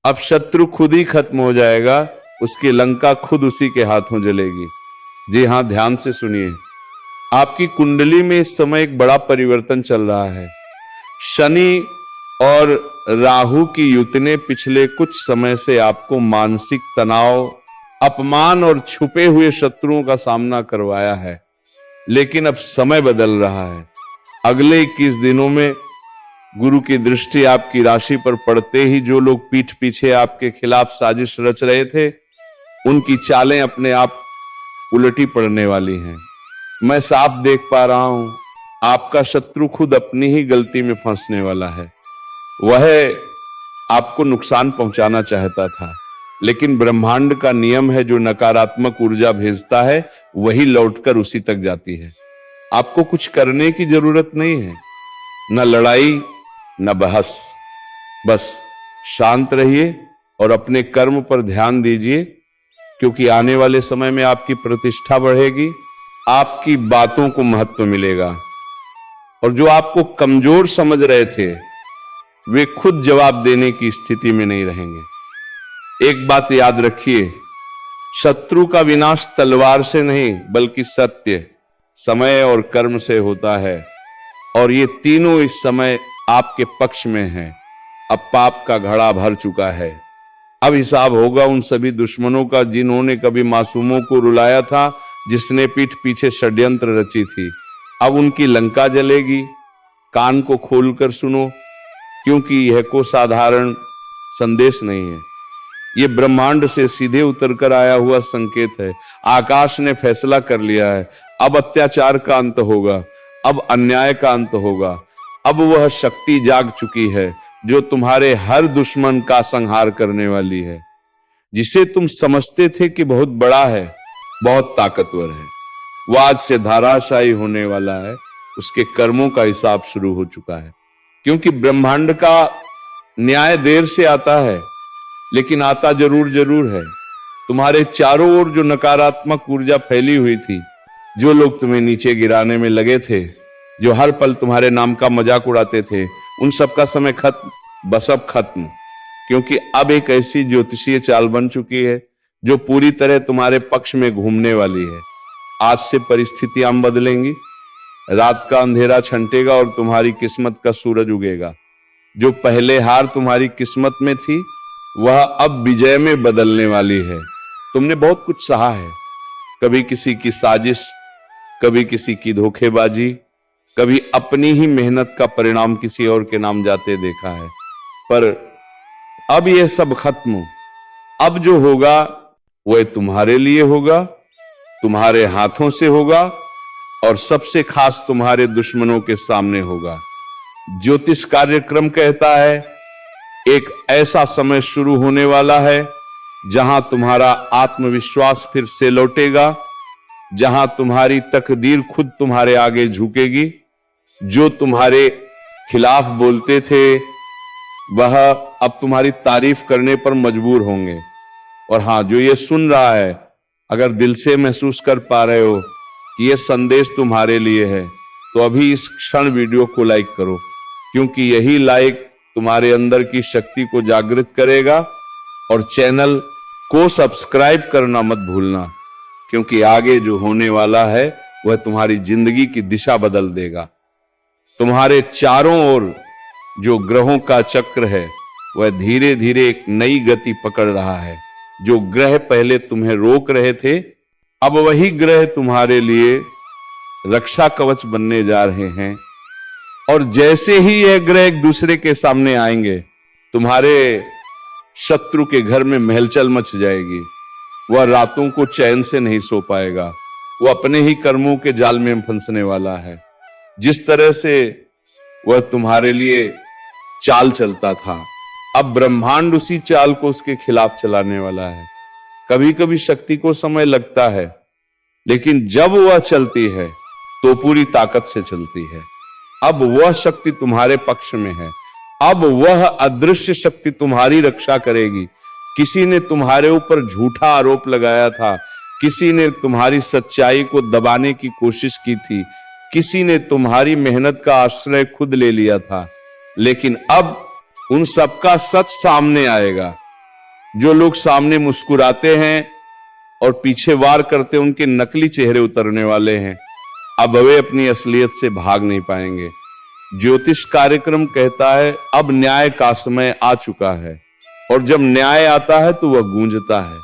अब शत्रु खुद ही खत्म हो जाएगा, उसकी लंका खुद उसी के हाथों जलेगी। जी हां, ध्यान से सुनिए। आपकी कुंडली में इस समय एक बड़ा परिवर्तन चल रहा है। शनि और राहु की युति ने पिछले कुछ समय से आपको मानसिक तनाव, अपमान और छुपे हुए शत्रुओं का सामना करवाया है, लेकिन अब समय बदल रहा है। अगले 21 दिनों में गुरु की दृष्टि आपकी राशि पर पड़ते ही जो लोग पीठ पीछे आपके खिलाफ साजिश रच रहे थे, उनकी चालें अपने आप उलटी पड़ने वाली हैं। मैं साफ देख पा रहा हूं, आपका शत्रु खुद अपनी ही गलती में फंसने वाला है। वह आपको नुकसान पहुंचाना चाहता था, लेकिन ब्रह्मांड का नियम है, जो नकारात्मक ऊर्जा भेजता है वही लौटकर उसी तक जाती है। आपको कुछ करने की जरूरत नहीं है, न लड़ाई न बहस। बस शांत रहिए और अपने कर्म पर ध्यान दीजिए, क्योंकि आने वाले समय में आपकी प्रतिष्ठा बढ़ेगी, आपकी बातों को महत्व मिलेगा, और जो आपको कमजोर समझ रहे थे वे खुद जवाब देने की स्थिति में नहीं रहेंगे। एक बात याद रखिए, शत्रु का विनाश तलवार से नहीं बल्कि सत्य, समय और कर्म से होता है, और ये तीनों इस समय आपके पक्ष में हैं। अब पाप का घड़ा भर चुका है। अब हिसाब होगा उन सभी दुश्मनों का जिन्होंने कभी मासूमों को रुलाया था, जिसने पीठ पीछे षड्यंत्र रची थी। अब उनकी लंका जलेगी। कान को खोलकर सुनो, क्योंकि यह को साधारण संदेश नहीं है, यह ब्रह्मांड से सीधे उतरकर आया हुआ संकेत है। आकाश ने फैसला कर लिया है, अब अत्याचार का अंत होगा, अब अन्याय का अंत होगा। अब वह शक्ति जाग चुकी है जो तुम्हारे हर दुश्मन का संहार करने वाली है। जिसे तुम समझते थे कि बहुत बड़ा है, बहुत ताकतवर है, वह आज से धाराशायी होने वाला है। उसके कर्मों का हिसाब शुरू हो चुका है, क्योंकि ब्रह्मांड का न्याय देर से आता है, लेकिन आता जरूर है। तुम्हारे चारों ओर जो नकारात्मक ऊर्जा फैली हुई थी, जो लोग तुम्हें नीचे गिराने में लगे थे, जो हर पल तुम्हारे नाम का मजाक उड़ाते थे, उन सब का समय खत्म, बस अब खत्म। क्योंकि अब एक ऐसी ज्योतिषीय चाल बन चुकी है जो पूरी तरह तुम्हारे पक्ष में घूमने वाली है। आज से परिस्थितियां बदलेंगी, रात का अंधेरा छंटेगा और तुम्हारी किस्मत का सूरज उगेगा। जो पहले हार तुम्हारी किस्मत में थी, वह अब विजय में बदलने वाली है। तुमने बहुत कुछ सहा है, कभी किसी की साजिश, कभी किसी की धोखेबाजी, कभी अपनी ही मेहनत का परिणाम किसी और के नाम जाते देखा है, पर अब यह सब खत्म। अब जो होगा वह तुम्हारे लिए होगा, तुम्हारे हाथों से होगा, और सबसे खास तुम्हारे दुश्मनों के सामने होगा। ज्योतिष कार्यक्रम कहता है, एक ऐसा समय शुरू होने वाला है जहां तुम्हारा आत्मविश्वास फिर से लौटेगा, जहां तुम्हारी तकदीर खुद तुम्हारे आगे झुकेगी। जो तुम्हारे खिलाफ बोलते थे, वह अब तुम्हारी तारीफ करने पर मजबूर होंगे। और हां, जो ये सुन रहा है, अगर दिल से महसूस कर पा रहे हो कि यह संदेश तुम्हारे लिए है, तो अभी इस क्षण वीडियो को लाइक करो, क्योंकि यही लाइक तुम्हारे अंदर की शक्ति को जागृत करेगा। और चैनल को सब्सक्राइब करना मत भूलना, क्योंकि आगे जो होने वाला है वह तुम्हारी जिंदगी की दिशा बदल देगा। तुम्हारे चारों ओर जो ग्रहों का चक्र है, वह धीरे धीरे एक नई गति पकड़ रहा है। जो ग्रह पहले तुम्हें रोक रहे थे, अब वही ग्रह तुम्हारे लिए रक्षा कवच बनने जा रहे हैं। और जैसे ही यह ग्रह एक दूसरे के सामने आएंगे, तुम्हारे शत्रु के घर में महलचल मच जाएगी। वह रातों को चैन से नहीं सो पाएगा, वह अपने ही कर्मों के जाल में फंसने वाला है। जिस तरह से वह तुम्हारे लिए चाल चलता था, अब ब्रह्मांड उसी चाल को उसके खिलाफ चलाने वाला है। कभी कभी शक्ति को समय लगता है, लेकिन जब वह चलती है तो पूरी ताकत से चलती है। अब वह शक्ति तुम्हारे पक्ष में है। अब वह अदृश्य शक्ति तुम्हारी रक्षा करेगी। किसी ने तुम्हारे ऊपर झूठा आरोप लगाया था, किसी ने तुम्हारी सच्चाई को दबाने की कोशिश की थी, किसी ने तुम्हारी मेहनत का आश्रय खुद ले लिया था, लेकिन अब उन सबका सच सामने आएगा जो लोग सामने मुस्कुराते हैं और पीछे वार करते हैं, उनके नकली चेहरे उतरने वाले हैं। अब वे अपनी असलियत से भाग नहीं पाएंगे। ज्योतिष कार्यक्रम कहता है अब न्याय का समय आ चुका है, और जब न्याय आता है तो वह गूंजता है।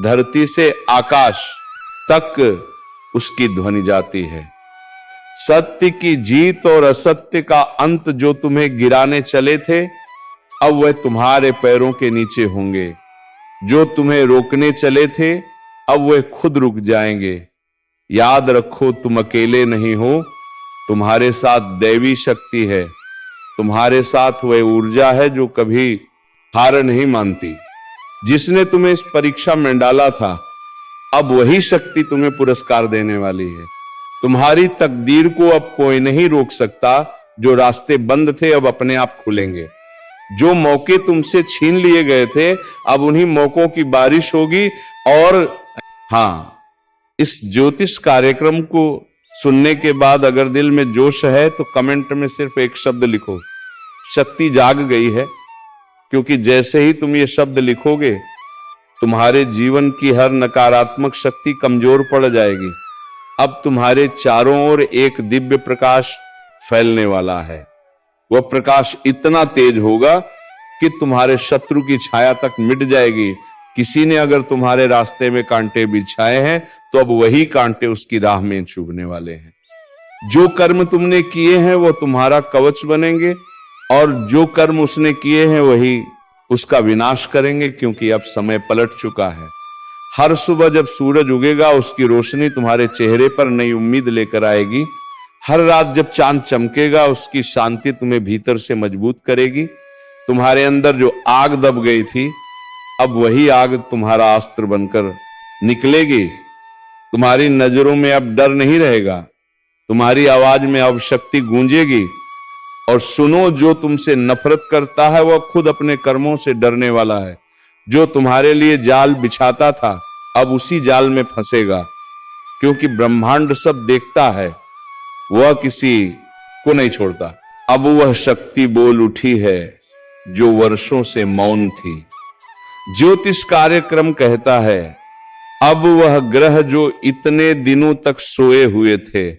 धरती से आकाश तक उसकी ध्वनि जाती है। सत्य की जीत और असत्य का अंत जो तुम्हें गिराने चले थे, अब वह तुम्हारे पैरों के नीचे होंगे। जो तुम्हें रोकने चले थे, अब वह खुद रुक जाएंगे। याद रखो, तुम अकेले नहीं हो, तुम्हारे साथ दैवी शक्ति है। तुम्हारे साथ वह ऊर्जा है जो कभी हार नहीं मानती। जिसने तुम्हें इस परीक्षा में डाला था, अब वही शक्ति तुम्हें पुरस्कार देने वाली है। तुम्हारी तकदीर को अब कोई नहीं रोक सकता। जो रास्ते बंद थे अब अपने आप खुलेंगे। जो मौके तुमसे छीन लिए गए थे, अब उन्हीं मौकों की बारिश होगी। और हाँ, इस ज्योतिष कार्यक्रम को सुनने के बाद अगर दिल में जोश है तो कमेंट में सिर्फ एक शब्द लिखो, शक्ति जाग गई है। क्योंकि जैसे ही तुम ये शब्द लिखोगे, तुम्हारे जीवन की हर नकारात्मक शक्ति कमजोर पड़ जाएगी। अब तुम्हारे चारों ओर एक दिव्य प्रकाश फैलने वाला है। वह प्रकाश इतना तेज होगा कि तुम्हारे शत्रु की छाया तक मिट जाएगी। किसी ने अगर तुम्हारे रास्ते में कांटे बिछाए हैं, तो अब वही कांटे उसकी राह में चुभने वाले हैं। जो कर्म तुमने किए हैं वो तुम्हारा कवच बनेंगे, और जो कर्म उसने किए हैं वही उसका विनाश करेंगे। क्योंकि अब समय पलट चुका है। हर सुबह जब सूरज उगेगा, उसकी रोशनी तुम्हारे चेहरे पर नई उम्मीद लेकर आएगी। हर रात जब चांद चमकेगा, उसकी शांति तुम्हें भीतर से मजबूत करेगी। तुम्हारे अंदर जो आग दब गई थी, अब वही आग तुम्हारा अस्त्र बनकर निकलेगी। तुम्हारी नजरों में अब डर नहीं रहेगा। तुम्हारी आवाज में अब शक्ति गूंजेगी। और सुनो, जो तुमसे नफरत करता है वह खुद अपने कर्मों से डरने वाला है। जो तुम्हारे लिए जाल बिछाता था, अब उसी जाल में फंसेगा। क्योंकि ब्रह्मांड सब देखता है, वह किसी को नहीं छोड़ता। अब वह शक्ति बोल उठी है जो वर्षों से मौन थी। ज्योतिष कार्यक्रम कहता है अब वह ग्रह जो इतने दिनों तक सोए हुए थे,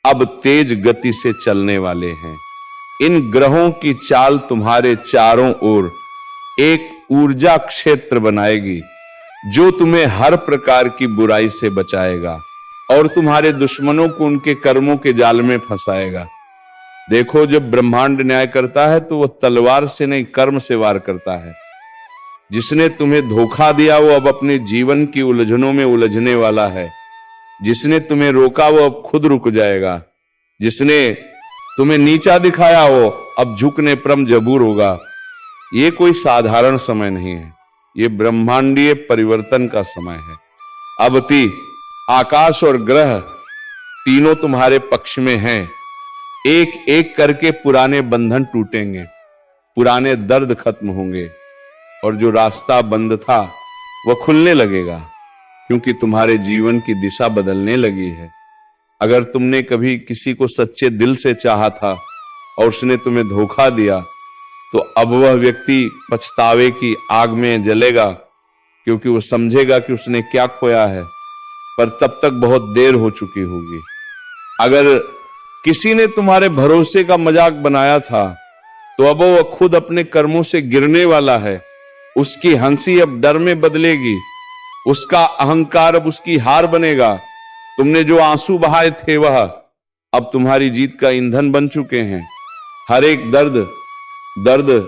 अब तेज गति से चलने वाले हैं। इन ग्रहों की चाल तुम्हारे चारों ओर एक ऊर्जा क्षेत्र बनाएगी, जो तुम्हें हर प्रकार की बुराई से बचाएगा और तुम्हारे दुश्मनों को उनके कर्मों के जाल में फंसाएगा। देखो, जब ब्रह्मांड न्याय करता है तो वह तलवार से नहीं, कर्म से वार करता है। जिसने तुम्हें धोखा दिया वो अब अपने जीवन की उलझनों में उलझने वाला है। जिसने तुम्हें रोका वो अब खुद रुक जाएगा। जिसने तुम्हें नीचा दिखाया वो अब झुकने परम जबूर होगा। ये कोई साधारण समय नहीं है, ये ब्रह्मांडीय परिवर्तन का समय है। अबति आकाश और ग्रह तीनों तुम्हारे पक्ष में हैं। एक एक करके पुराने बंधन टूटेंगे, पुराने दर्द खत्म होंगे, और जो रास्ता बंद था वह खुलने लगेगा। क्योंकि तुम्हारे जीवन की दिशा बदलने लगी है। अगर तुमने कभी किसी को सच्चे दिल से चाहा था और उसने तुम्हें धोखा दिया, तो अब वह व्यक्ति पछतावे की आग में जलेगा। क्योंकि वो समझेगा कि उसने क्या खोया है, पर तब तक बहुत देर हो चुकी होगी। अगर किसी ने तुम्हारे भरोसे का मजाक बनाया था, तो अब वह खुद अपने कर्मों से गिरने वाला है। उसकी हंसी अब डर में बदलेगी, उसका अहंकार अब उसकी हार बनेगा। तुमने जो आंसू बहाए थे वह अब तुम्हारी जीत का ईंधन बन चुके हैं। हर एक दर्द,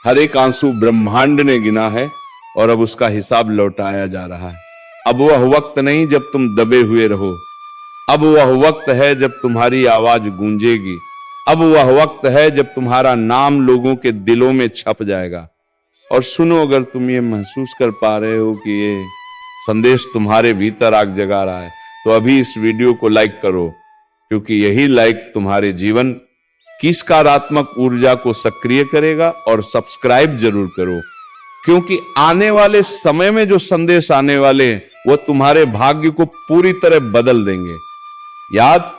हर एक आंसू ब्रह्मांड ने गिना है और अब उसका हिसाब लौटाया जा रहा है। अब वह वक्त नहीं जब तुम दबे हुए रहो, अब वह वक्त है जब तुम्हारी आवाज गूंजेगी। अब वह वक्त है जब तुम्हारा नाम लोगों के दिलों में छप जाएगा। और सुनो, अगर तुम ये महसूस कर पा रहे हो कि ये संदेश तुम्हारे भीतर आग जगा रहा है, तो अभी इस वीडियो को लाइक करो। क्योंकि यही लाइक तुम्हारे जीवन की सकारात्मक ऊर्जा को सक्रिय करेगा। और सब्सक्राइब जरूर करो, क्योंकि आने वाले समय में जो संदेश आने वाले हैं वो तुम्हारे भाग्य को पूरी तरह बदल देंगे। याद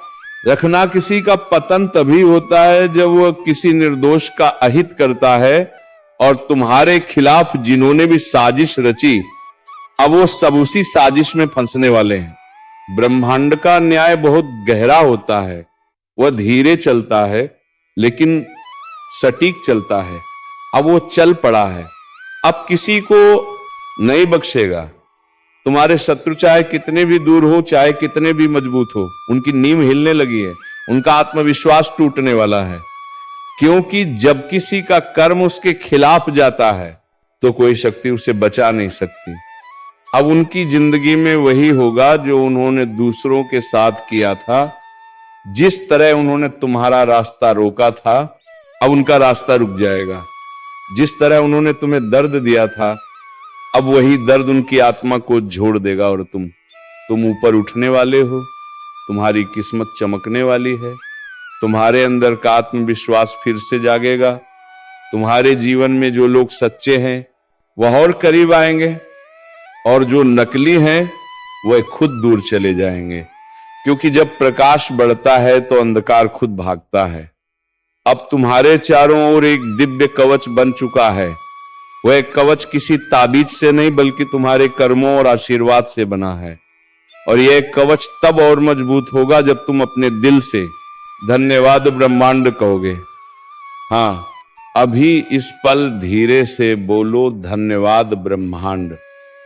रखना, किसी का पतन तभी होता है जब वह किसी निर्दोष का अहित करता है और तुम्हारे खिलाफ जिन्होंने भी साजिश रची, अब वो सब उसी साजिश में फंसने वाले हैं। ब्रह्मांड का न्याय बहुत गहरा होता है, वह धीरे चलता है लेकिन सटीक चलता है। अब वो चल पड़ा है, अब किसी को नहीं बख्शेगा। तुम्हारे शत्रु चाहे कितने भी दूर हो, चाहे कितने भी मजबूत हो, उनकी नींव हिलने लगी है, उनका आत्मविश्वास टूटने वाला है। क्योंकि जब किसी का कर्म उसके खिलाफ जाता है तो कोई शक्ति उसे बचा नहीं सकती। अब उनकी जिंदगी में वही होगा जो उन्होंने दूसरों के साथ किया था। जिस तरह उन्होंने तुम्हारा रास्ता रोका था, अब उनका रास्ता रुक जाएगा। जिस तरह उन्होंने तुम्हें दर्द दिया था, अब वही दर्द उनकी आत्मा को झोड़ देगा और तुम ऊपर उठने वाले हो। तुम्हारी किस्मत चमकने वाली है। तुम्हारे अंदर का आत्मविश्वास फिर से जागेगा। तुम्हारे जीवन में जो लोग सच्चे हैं वह और करीब आएंगे, और जो नकली हैं वह खुद दूर चले जाएंगे। क्योंकि जब प्रकाश बढ़ता है तो अंधकार खुद भागता है। अब तुम्हारे चारों ओर एक दिव्य कवच बन चुका है। वह कवच किसी ताबीज से नहीं बल्कि तुम्हारे कर्मों और आशीर्वाद से बना है। और यह कवच तब और मजबूत होगा जब तुम अपने दिल से धन्यवाद ब्रह्मांड कहोगे। हाँ, अभी इस पल धीरे से बोलो धन्यवाद ब्रह्मांड,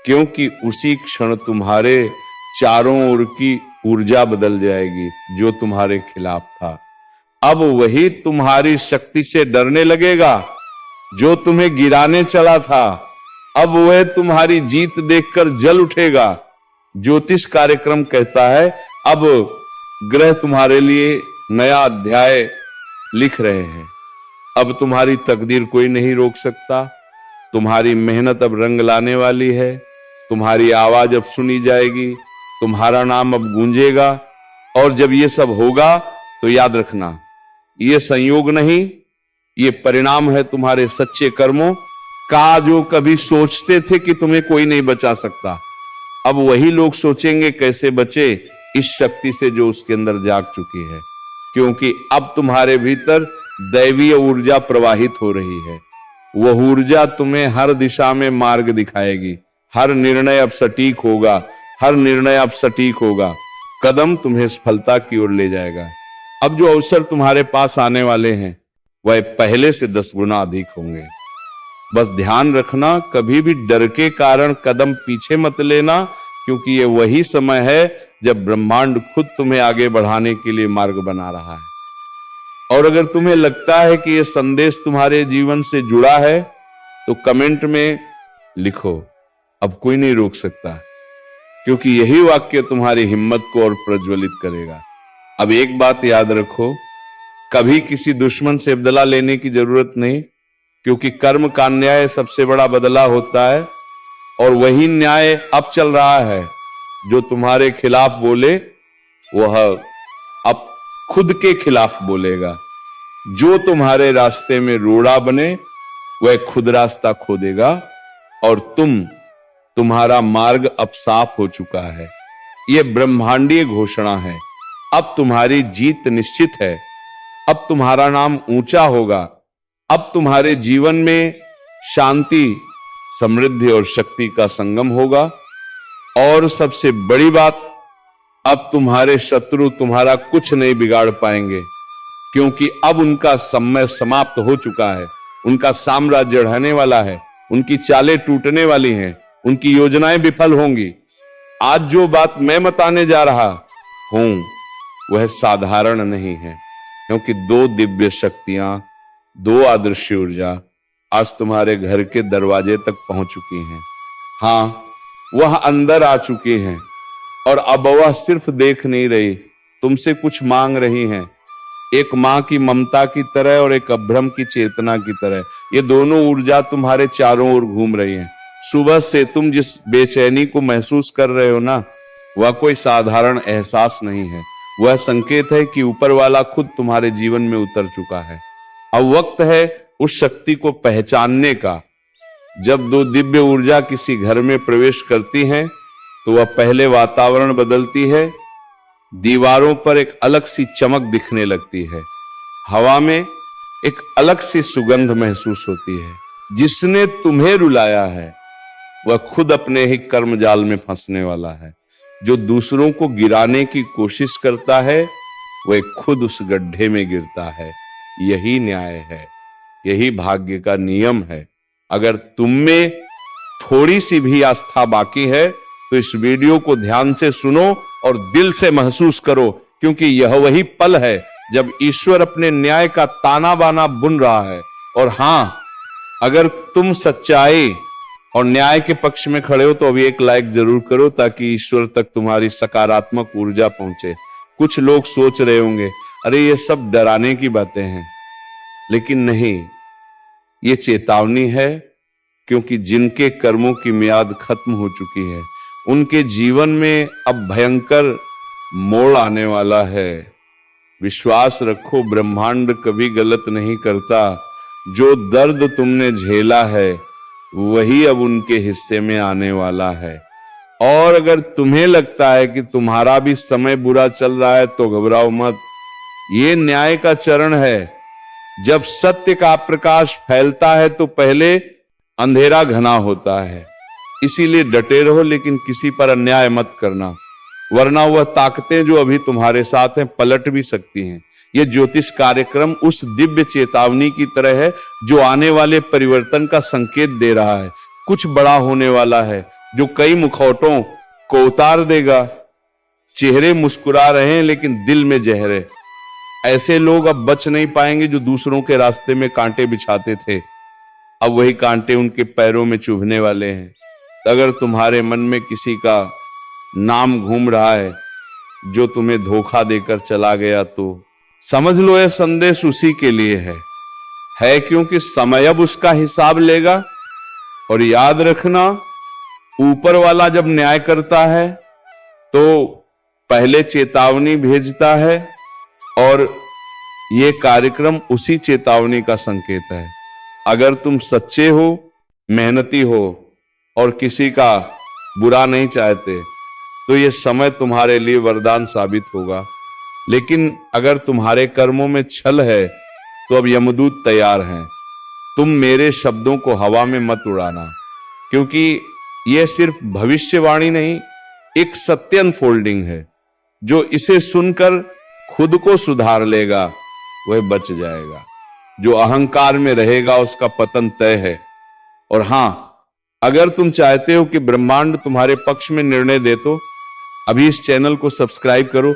क्योंकि उसी क्षण तुम्हारे चारों ओर की ऊर्जा बदल जाएगी जो तुम्हारे खिलाफ था। अब वही तुम्हारी शक्ति से डरने लगेगा जो तुम्हें गिराने चला था। अब वह तुम्हारी जीत देखकर जल उठेगा। ज्योतिष कार्यक्रम कहता है अब ग्रह तुम्हारे लिए नया अध्याय लिख रहे हैं। अब तुम्हारी तकदीर कोई नहीं रोक सकता। तुम्हारी मेहनत अब रंग लाने वाली है। तुम्हारी आवाज अब सुनी जाएगी, तुम्हारा नाम अब गूंजेगा। और जब ये सब होगा तो याद रखना, ये संयोग नहीं, ये परिणाम है तुम्हारे सच्चे कर्मों का। जो कभी सोचते थे कि तुम्हें कोई नहीं बचा सकता, अब वही लोग सोचेंगे कैसे बचे इस शक्ति से जो उसके अंदर जाग चुकी है। क्योंकि अब तुम्हारे भीतर दैवीय ऊर्जा प्रवाहित हो रही है। वह ऊर्जा तुम्हें हर दिशा में मार्ग दिखाएगी। हर निर्णय अब सटीक होगा, हर निर्णय अब सटीक होगा। कदम तुम्हें सफलता की ओर ले जाएगा। अब जो अवसर तुम्हारे पास आने वाले हैं वह पहले से 10 गुना अधिक होंगे। बस ध्यान रखना, कभी भी डर के कारण कदम पीछे मत लेना, क्योंकि ये वही समय है जब ब्रह्मांड खुद तुम्हें आगे बढ़ाने के लिए मार्ग बना रहा है। और अगर तुम्हें लगता है कि यह संदेश तुम्हारे जीवन से जुड़ा है तो कमेंट में लिखो, अब कोई नहीं रोक सकता, क्योंकि यही वाक्य तुम्हारी हिम्मत को और प्रज्वलित करेगा। अब एक बात याद रखो, कभी किसी दुश्मन से बदला लेने की जरूरत नहीं, क्योंकि कर्म का न्याय सबसे बड़ा बदला होता है। और वही न्याय अब चल रहा है। जो तुम्हारे खिलाफ बोले वह अब खुद के खिलाफ बोलेगा। जो तुम्हारे रास्ते में रोड़ा बने वह खुद रास्ता खो देगा। और तुम्हारा मार्ग अब साफ हो चुका है। यह ब्रह्मांडीय घोषणा है। अब तुम्हारी जीत निश्चित है। अब तुम्हारा नाम ऊंचा होगा। अब तुम्हारे जीवन में शांति, समृद्धि और शक्ति का संगम होगा। और सबसे बड़ी बात, अब तुम्हारे शत्रु तुम्हारा कुछ नहीं बिगाड़ पाएंगे, क्योंकि अब उनका समय समाप्त हो चुका है। उनका साम्राज्य ढहने वाला है। उनकी चालें टूटने वाली हैं। उनकी योजनाएं विफल होंगी। आज जो बात मैं बताने जा रहा हूं वह साधारण नहीं है, क्योंकि 2 दिव्य शक्तियां, 2 आदर्शी ऊर्जा आज तुम्हारे घर के दरवाजे तक पहुंच चुकी हैं। हाँ, वह अंदर आ चुकी हैं। और अब वह सिर्फ देख नहीं रही, तुमसे कुछ मांग रही हैं। एक मां की ममता की तरह और एक अभ्रम की चेतना की तरह ये दोनों ऊर्जा तुम्हारे चारों ओर घूम रही हैं। सुबह से तुम जिस बेचैनी को महसूस कर रहे हो ना, वह कोई साधारण एहसास नहीं है। वह संकेत है कि ऊपर वाला खुद तुम्हारे जीवन में उतर चुका है। अब वक्त है उस शक्ति को पहचानने का। जब 2 दिव्य ऊर्जा किसी घर में प्रवेश करती हैं तो वह पहले वातावरण बदलती है। दीवारों पर एक अलग सी चमक दिखने लगती है। हवा में एक अलग सी सुगंध महसूस होती है। जिसने तुम्हें रुलाया है वह खुद अपने ही कर्म जाल में फंसने वाला है। जो दूसरों को गिराने की कोशिश करता है वह खुद उस गड्ढे में गिरता है। यही न्याय है, यही भाग्य का नियम है। अगर तुम में थोड़ी सी भी आस्था बाकी है तो इस वीडियो को ध्यान से सुनो और दिल से महसूस करो, क्योंकि यह वही पल है जब ईश्वर अपने न्याय का ताना बाना बुन रहा है। और हां, अगर तुम सच्चाई और न्याय के पक्ष में खड़े हो तो अभी एक लाइक जरूर करो, ताकि ईश्वर तक तुम्हारी सकारात्मक ऊर्जा पहुंचे। कुछ लोग सोच रहे होंगे, अरे ये सब डराने की बातें हैं, लेकिन नहीं, ये चेतावनी है, क्योंकि जिनके कर्मों की मियाद खत्म हो चुकी है उनके जीवन में अब भयंकर मोड़ आने वाला है। विश्वास रखो, ब्रह्मांड कभी गलत नहीं करता। जो दर्द तुमने झेला है वही अब उनके हिस्से में आने वाला है। और अगर तुम्हें लगता है कि तुम्हारा भी समय बुरा चल रहा है तो घबराओ मत। ये न्याय का चरण है। जब सत्य का प्रकाश फैलता है तो पहले अंधेरा घना होता है। इसीलिए डटे रहो, लेकिन किसी पर अन्याय मत करना, वरना वह ताकतें जो अभी तुम्हारे साथ हैं पलट भी सकती हैं। यह ज्योतिष कार्यक्रम उस दिव्य चेतावनी की तरह है जो आने वाले परिवर्तन का संकेत दे रहा है। कुछ बड़ा होने वाला है जो कई मुखौटों को उतार देगा। चेहरे मुस्कुरा रहे हैं लेकिन दिल में जहर है। ऐसे लोग अब बच नहीं पाएंगे जो दूसरों के रास्ते में कांटे बिछाते थे। अब वही कांटे उनके पैरों में चुभने वाले हैं। अगर तुम्हारे मन में किसी का नाम घूम रहा है जो तुम्हें धोखा देकर चला गया, तो समझ लो यह संदेश उसी के लिए है, क्योंकि समय अब उसका हिसाब लेगा। और याद रखना, ऊपर वाला जब न्याय करता है तो पहले चेतावनी भेजता है, और यह कार्यक्रम उसी चेतावनी का संकेत है। अगर तुम सच्चे हो, मेहनती हो और किसी का बुरा नहीं चाहते तो यह समय तुम्हारे लिए वरदान साबित होगा। लेकिन अगर तुम्हारे कर्मों में छल है तो अब यमदूत तैयार हैं। तुम मेरे शब्दों को हवा में मत उड़ाना, क्योंकि यह सिर्फ भविष्यवाणी नहीं, एक सत्य अनफोल्डिंग है। जो इसे सुनकर खुद को सुधार लेगा वह बच जाएगा। जो अहंकार में रहेगा उसका पतन तय है। और हां, अगर तुम चाहते हो कि ब्रह्मांड तुम्हारे पक्ष में निर्णय दे तो अभी इस चैनल को सब्सक्राइब करो,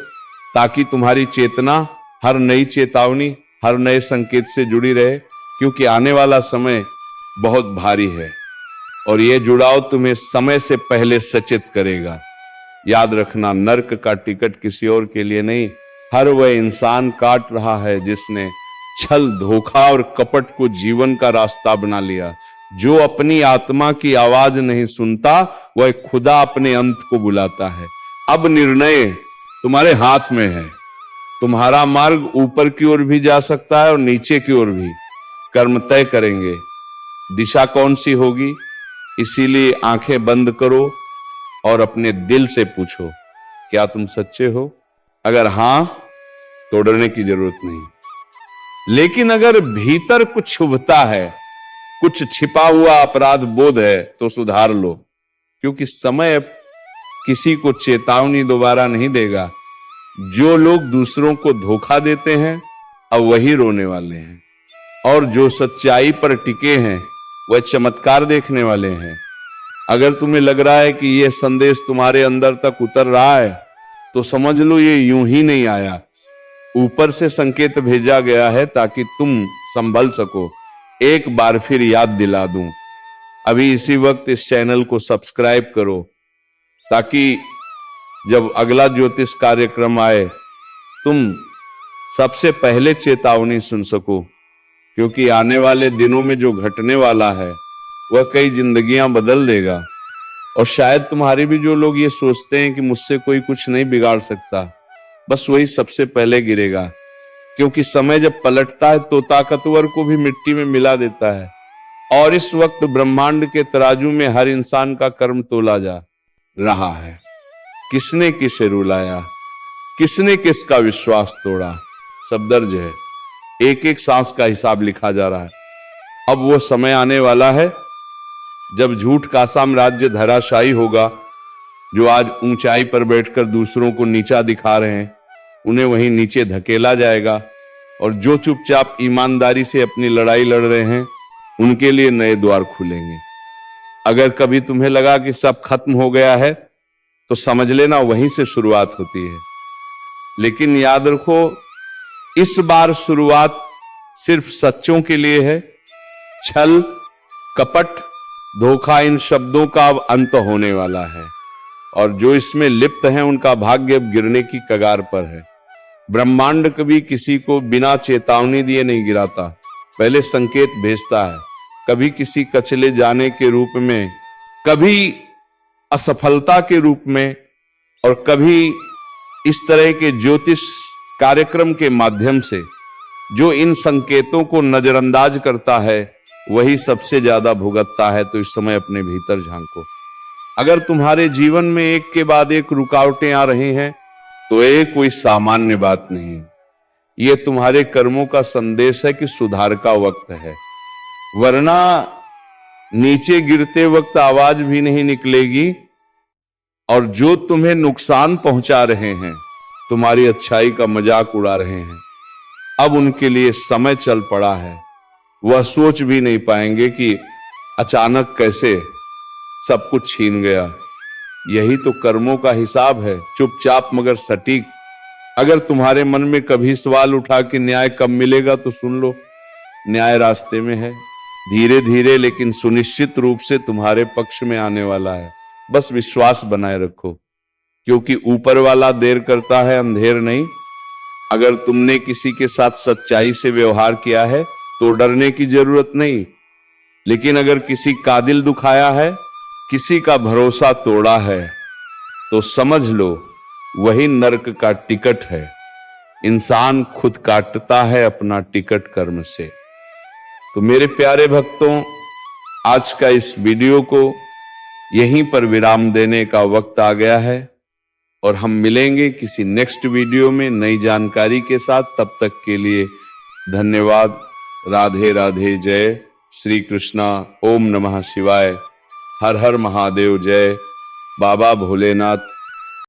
ताकि तुम्हारी चेतना हर नई चेतावनी, हर नए संकेत से जुड़ी रहे, क्योंकि आने वाला समय बहुत भारी है और यह जुड़ाव तुम्हें समय से पहले सचेत करेगा। याद रखना, नर्क का टिकट किसी और के लिए नहीं, हर वह इंसान काट रहा है जिसने छल, धोखा और कपट को जीवन का रास्ता बना लिया। जो अपनी आत्मा की आवाज नहीं सुनता वह खुदा अपने अंत को बुलाता है। अब निर्णय तुम्हारे हाथ में है। तुम्हारा मार्ग ऊपर की ओर भी जा सकता है और नीचे की ओर भी। कर्म तय करेंगे दिशा कौन सी होगी। इसीलिए आंखें बंद करो और अपने दिल से पूछो, क्या तुम सच्चे हो? अगर हां तो डरने की जरूरत नहीं। लेकिन अगर भीतर कुछ छुभता है, कुछ छिपा हुआ अपराध बोध है, तो सुधार लो, क्योंकि समय किसी को चेतावनी दोबारा नहीं देगा। जो लोग दूसरों को धोखा देते हैं अब वही रोने वाले हैं, और जो सच्चाई पर टिके हैं वह चमत्कार देखने वाले हैं। अगर तुम्हें लग रहा है कि यह संदेश तुम्हारे अंदर तक उतर रहा है तो समझ लो ये यूं ही नहीं आया। ऊपर से संकेत भेजा गया है ताकि तुम संभल सको। एक बार फिर याद दिला दूं, अभी इसी वक्त इस चैनल को सब्सक्राइब करो, ताकि जब अगला ज्योतिष कार्यक्रम आए तुम सबसे पहले चेतावनी सुन सको, क्योंकि आने वाले दिनों में जो घटने वाला है वह कई जिंदगियां बदल देगा। और शायद तुम्हारे भी जो लोग ये सोचते हैं कि मुझसे कोई कुछ नहीं बिगाड़ सकता, बस वही सबसे पहले गिरेगा, क्योंकि समय जब पलटता है तो ताकतवर को भी मिट्टी में मिला देता है। और इस वक्त ब्रह्मांड के तराजू में हर इंसान का कर्म तोला जा रहा है। किसने किसे रुलाया, किसने किसका विश्वास तोड़ा, सब दर्ज है। एक एक सांस का हिसाब लिखा जा रहा है। अब वो समय आने वाला है जब झूठ का साम्राज्य धराशायी होगा। जो आज ऊंचाई पर बैठकर दूसरों को नीचा दिखा रहे हैं, उन्हें वहीं नीचे धकेला जाएगा, और जो चुपचाप ईमानदारी से अपनी लड़ाई लड़ रहे हैं, उनके लिए नए द्वार खुलेंगे। अगर कभी तुम्हें लगा कि सब खत्म हो गया है, तो समझ लेना वहीं से शुरुआत होती है। लेकिन याद रखो, इस बार शुरुआत सिर्फ सच्चों के लिए है। छल, कपट, धोखा, इन शब्दों का अब अंत होने वाला है, और जो इसमें लिप्त हैं उनका भाग्य अब गिरने की कगार पर है। ब्रह्मांड कभी किसी को बिना चेतावनी दिए नहीं गिराता, पहले संकेत भेजता है। कभी किसी कचले जाने के रूप में, कभी असफलता के रूप में, और कभी इस तरह के ज्योतिष कार्यक्रम के माध्यम से। जो इन संकेतों को नजरअंदाज करता है, वही सबसे ज्यादा भुगतता है। तो इस समय अपने भीतर झांको। अगर तुम्हारे जीवन में एक के बाद एक रुकावटें आ रही हैं, तो ये कोई सामान्य बात नहीं, ये तुम्हारे कर्मों का संदेश है कि सुधार का वक्त है। वरना नीचे गिरते वक्त आवाज भी नहीं निकलेगी, और जो तुम्हें नुकसान पहुंचा रहे हैं, तुम्हारी अच्छाई का मजाक उड़ा रहे हैं, अब उनके लिए समय चल पड़ा है। वह सोच भी नहीं पाएंगे कि अचानक कैसे सब कुछ छीन गया। यही तो कर्मों का हिसाब है, चुपचाप मगर सटीक। अगर तुम्हारे मन में कभी सवाल उठा कि न्याय कब मिलेगा, तो सुन लो, न्याय रास्ते में है। धीरे धीरे लेकिन सुनिश्चित रूप से तुम्हारे पक्ष में आने वाला है। बस विश्वास बनाए रखो, क्योंकि ऊपर वाला देर करता है, अंधेर नहीं। अगर तुमने किसी के साथ सच्चाई से व्यवहार किया है, तो डरने की जरूरत नहीं। लेकिन अगर किसी का दिल दुखाया है, किसी का भरोसा तोड़ा है, तो समझ लो वही नर्क का टिकट है। इंसान खुद काटता है अपना टिकट कर्म से। तो मेरे प्यारे भक्तों, आज का इस वीडियो को यहीं पर विराम देने का वक्त आ गया है, और हम मिलेंगे किसी नेक्स्ट वीडियो में नई जानकारी के साथ। तब तक के लिए धन्यवाद। राधे राधे। जय श्री कृष्णा। ओम नमः शिवाय। हर हर महादेव। जय बाबा भोलेनाथ।